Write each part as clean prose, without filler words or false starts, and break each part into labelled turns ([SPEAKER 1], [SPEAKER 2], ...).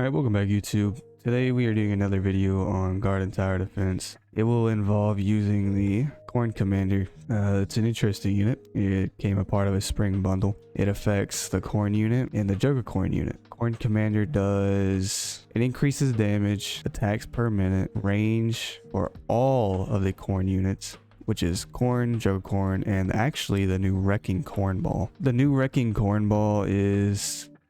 [SPEAKER 1] Alright, welcome back YouTube. Today we are doing another video on guard and tower defense. It will involve using the Khorne Commander. It's an interesting unit. It came a part of a spring bundle. It affects the Khorne unit and the Joker Khorne unit. Khorne Commander it increases damage, attacks per minute, range for all of the Khorne units, which is Khorne, Joker Khorne, and actually the new Wrecking Khorne Ball. The new Wrecking Khorne Ball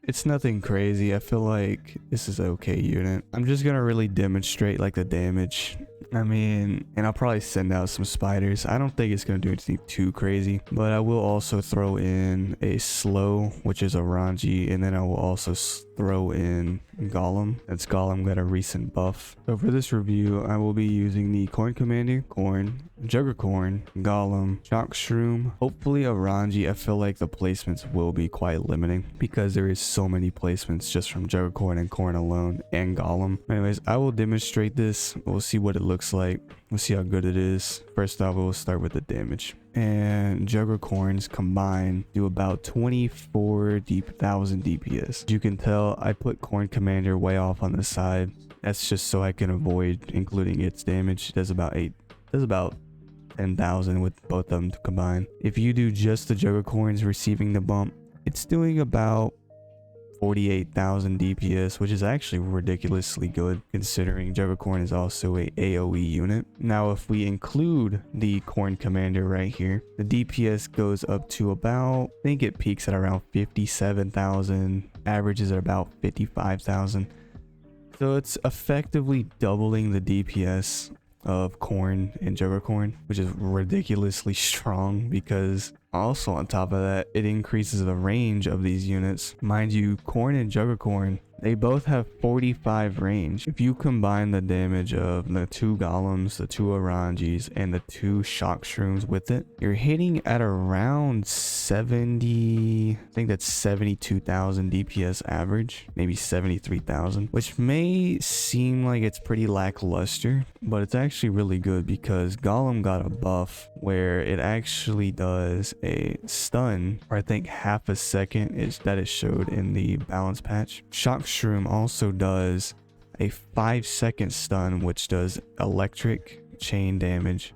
[SPEAKER 1] it's nothing crazy. I feel like this is an okay unit. I'm just gonna really demonstrate like the damage. And I'll probably send out some spiders. I don't think it's gonna do anything too crazy, but I will also throw in a slow, which is a Ranji, and then I will also throw in Golem. That's Golem got a recent buff. So for this review, I will be using the Khorne Commander, Khorne, Joker Khorne, Golem, Shock Shroom, hopefully a Ranji. I feel like the placements will be quite limiting because there is so many placements just from Joker Khorne and Khorne alone and Golem. Anyways, I will demonstrate this. We'll see what it looks like. We'll see how good it is. First off, we'll start with the damage. And Joker Khornes combined do about 24,000 DPS. As you can tell, I put Khorne Commander way off on the side. That's just so I can avoid including its damage. It does about 10,000 with both of them combined. If you do just the Joker Khornes receiving the bump, it's doing about 48,000 DPS, which is actually ridiculously good considering Joker Khorne is also a AoE unit. Now if we include the Khorne Commander right here, the DPS goes up to about, I think it peaks at around 57,000, averages at about 55,000. So it's effectively doubling the DPS of Khorne and Joker Khorne, which is ridiculously strong because also on top of that, it increases the range of these units. Mind you, Khorne and Joker Khorne, they both have 45 range. If you combine the damage of the 2 Golems, the 2 Aranjis, and the 2 Shock Shrooms with it, you're hitting at around 70, I think that's 72,000 DPS average, maybe 73,000, which may seem like it's pretty lackluster, but it's actually really good because Golem got a buff where it actually does a stun, or I think half a second that it showed in the balance patch. Shock Shroom also does a 5-second stun, which does electric chain damage,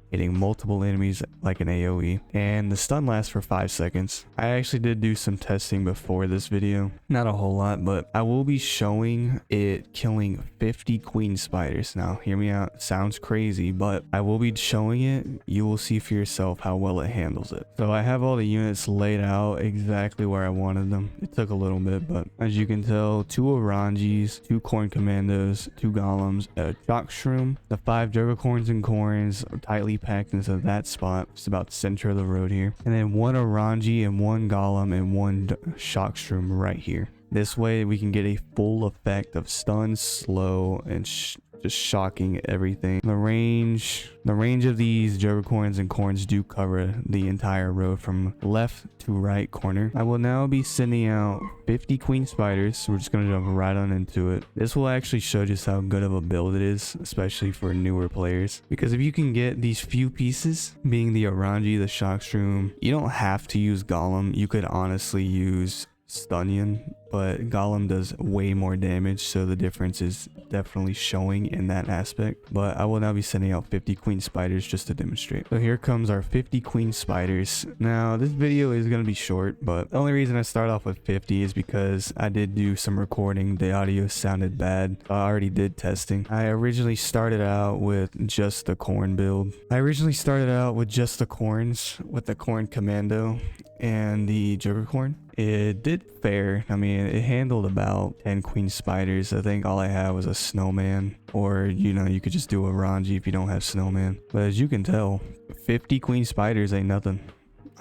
[SPEAKER 1] hitting multiple enemies like an AoE, and the stun lasts for 5 seconds. I actually did do some testing before this video, not a whole lot, but I will be showing it killing 50 queen spiders. Now hear me out, it sounds crazy, but I will be showing it. You will see for yourself how well it handles it. So I have all the units laid out exactly where I wanted them. It took a little bit, but as you can tell, 2 Aranjis, 2 Khorne Commandos, 2 Golems, a Shock Shroom, the 5 Joker Khornes and Khornes are tightly packed into that spot, just about center of the road here, and then 1 Aranji and 1 Golem and 1 Shock Shroom right here. This way we can get a full effect of stun, slow, and just shocking everything. The range of these Joker Khornes and Khornes do cover the entire road from left to right corner. I will now be sending out 50 queen spiders, so we're just going to jump right on into it. This will actually show just how good of a build it is, especially for newer players, because if you can get these few pieces, being the Aranji, the Shock Shroom, you don't have to use Golem. You could honestly use Stunion, but Golem does way more damage, so the difference is definitely showing in that aspect. But I will now be sending out 50 queen spiders just to demonstrate. So here comes our 50 queen spiders. Now this video is going to be short, but the only reason I start off with 50 is because I did do some recording. The audio sounded bad. I already did testing. I originally started out with just the Khorne build. I originally started out with just the Khornes, with the Khorne Commando and the Joker Khorne. It did fair. It handled about 10 queen spiders. I think all I had was a snowman, or you could just do a Ranji if you don't have snowman. But as you can tell, 50 queen spiders ain't nothing.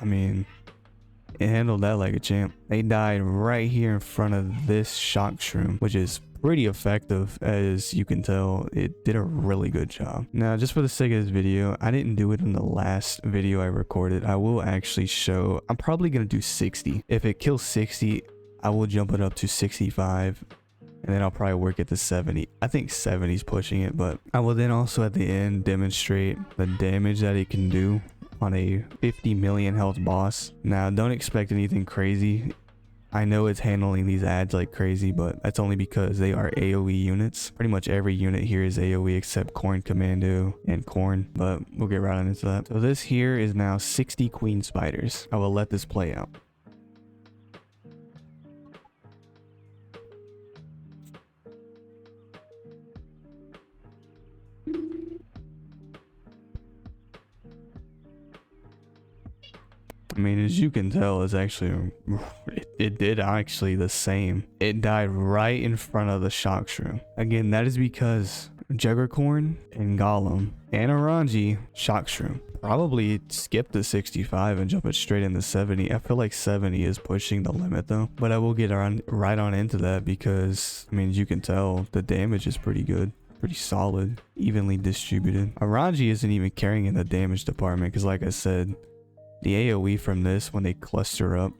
[SPEAKER 1] It handled that like a champ. They died right here in front of this Shock Shroom, which is pretty effective. As you can tell, it did a really good job. Now, just for the sake of this video, I didn't do it in the last video I recorded. I will actually show, I'm probably gonna do 60. If it kills 60, I will jump it up to 65, and then I'll probably work it to 70. I think 70 is pushing it, but I will then also at the end demonstrate the damage that it can do on a 50 million health boss. Now, don't expect anything crazy. I know it's handling these ads like crazy, but that's only because they are AoE units. Pretty much every unit here is AoE except Corn Commando and Corn, but we'll get right on into that. So this here is now 60 Queen Spiders. I will let this play out. I mean, as you can tell, it's actually, it did actually the same. It died right in front of the Shock Shroom. Again, that is because Juggercorn and Golem and Orangi Shock Shroom probably skip the 65 and jump it straight into 70. I feel like 70 is pushing the limit though, but I will get right on into that because, I mean, as you can tell, the damage is pretty good. Pretty solid, evenly distributed. Orangi isn't even carrying in the damage department because like I said, the AoE from this, when they cluster up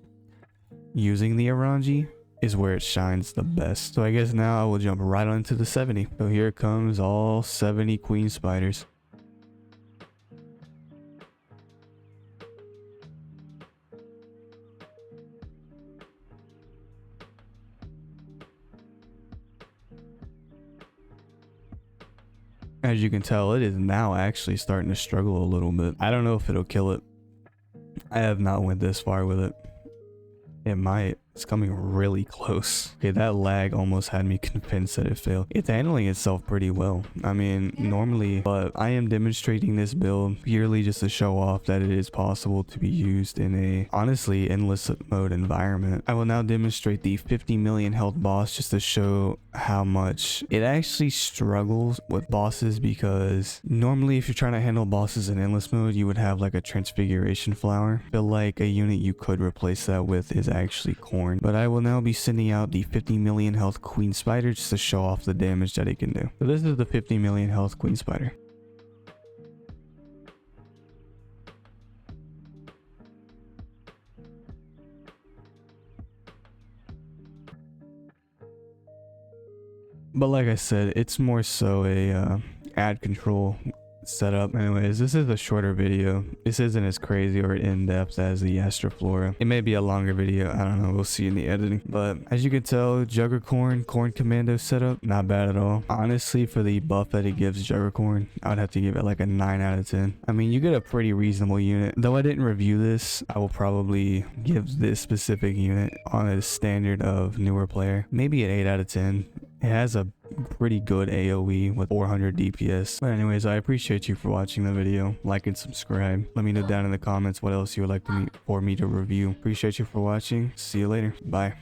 [SPEAKER 1] using the Orangi, is where it shines the best. So I guess now I will jump right onto the 70. So here comes all 70 Queen Spiders. As you can tell, it is now actually starting to struggle a little bit. I don't know if it'll kill it. I have not went this far with it. It might. It's coming really close. Okay, that lag almost had me convinced that it failed. It's handling itself pretty well. I mean, normally, but I am demonstrating this build purely just to show off that it is possible to be used in a, honestly, endless mode environment. I will now demonstrate the 50 million health boss just to show how much it actually struggles with bosses, because normally if you're trying to handle bosses in endless mode, you would have like a transfiguration flower. I feel like a unit you could replace that with is actually Corn. But I will now be sending out the 50 million health Queen Spider just to show off the damage that it can do. So this is the 50 million health Queen Spider. But like I said, it's more so a ad control setup. Anyways, this is a shorter video. This isn't as crazy or in-depth as the Astroflora. It may be a longer video. I don't know. We'll see in the editing. But as you can tell, Juggercorn, Corn Commando setup, not bad at all. Honestly, for the buff that it gives Juggercorn, I would have to give it like a 9 out of 10. I mean, you get a pretty reasonable unit. Though I didn't review this, I will probably give this specific unit on a standard of newer player, maybe an 8 out of 10. It has a pretty good AoE with 400 DPS. But anyways, I appreciate you for watching the video. Like and subscribe. Let me know down in the comments what else you would like for me to review. Appreciate you for watching. See you later. Bye.